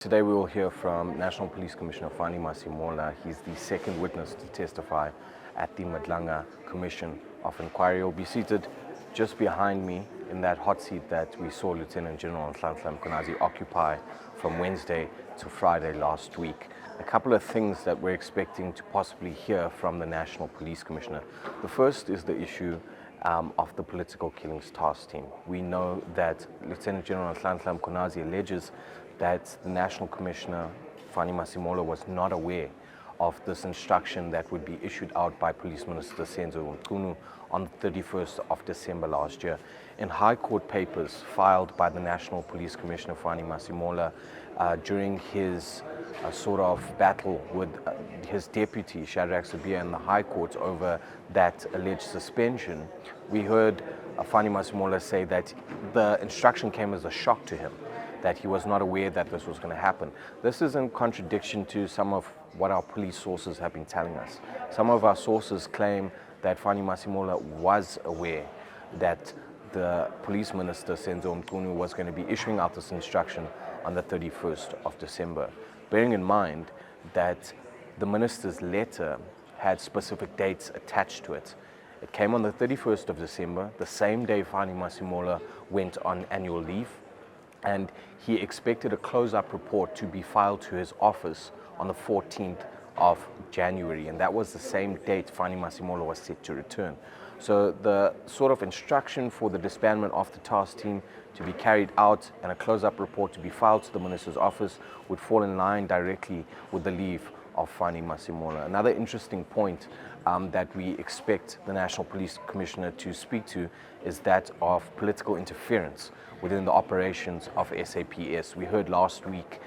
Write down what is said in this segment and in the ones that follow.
Today we will hear from National Police Commissioner Fannie Masemola. He's the second witness to testify at the Madlanga Commission of Inquiry. He'll be seated just behind me in that hot seat that we saw Lieutenant General Mkonazi occupy from Wednesday to Friday last week. A couple of things that we're expecting to possibly hear from the National Police Commissioner. The first is the issue of the political killings task team. We know that Lieutenant General Mkonazi alleges that the National Commissioner, Fannie Masemola, was not aware of this instruction that would be issued out by Police Minister Senzo Mchunu on the 31st of December last year. In High Court papers filed by the National Police Commissioner, Fannie Masemola, during his sort of battle with his deputy, Shadrach Sabia, in the High Court over that alleged suspension, we heard Fannie Masemola say that the instruction came as a shock to him, that he was not aware that this was going to happen. This is in contradiction to some of what our police sources have been telling us. Some of our sources claim that Fannie Masemola was aware that the police minister, Senzo Mchunu, was going to be issuing out this instruction on the 31st of December, bearing in mind that the minister's letter had specific dates attached to it. It came on the 31st of December, the same day Fannie Masemola went on annual leave, and he expected a close-up report to be filed to his office on the 14th of January, and that was the same date Fannie Masemola was set to return. So the sort of instruction for the disbandment of the task team to be carried out and a close-up report to be filed to the minister's office would fall in line directly with the leave of Fannie Masemola. Another interesting point that we expect the National Police Commissioner to speak to is that of political interference within the operations of SAPS. We heard last week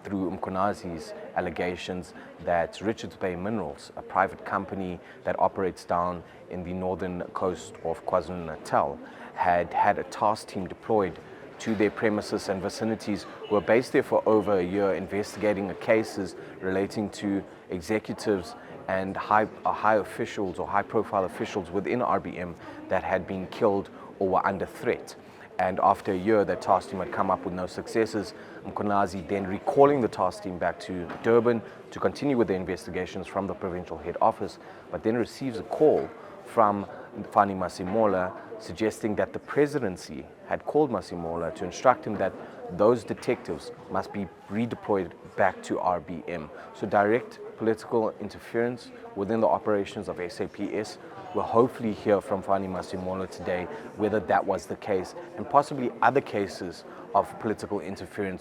through Mkonazi's allegations that Richards Bay Minerals, a private company that operates down in the northern coast of KwaZulu-Natal, had a task team deployed to their premises and vicinities, who were based there for over a year investigating cases relating to executives and high officials or high-profile officials within RBM that had been killed or were under threat. And after a year, that task team had come up with no successes. Mkonazi then recalling the task team back to Durban to continue with the investigations from the provincial head office, but then receives a call from Fannie Masemola suggesting that the presidency had called Masemola to instruct him that those detectives must be redeployed back to RBM. So direct political interference within the operations of SAPS. We'll hopefully hear from Fannie Masemola today whether that was the case, and possibly other cases of political interference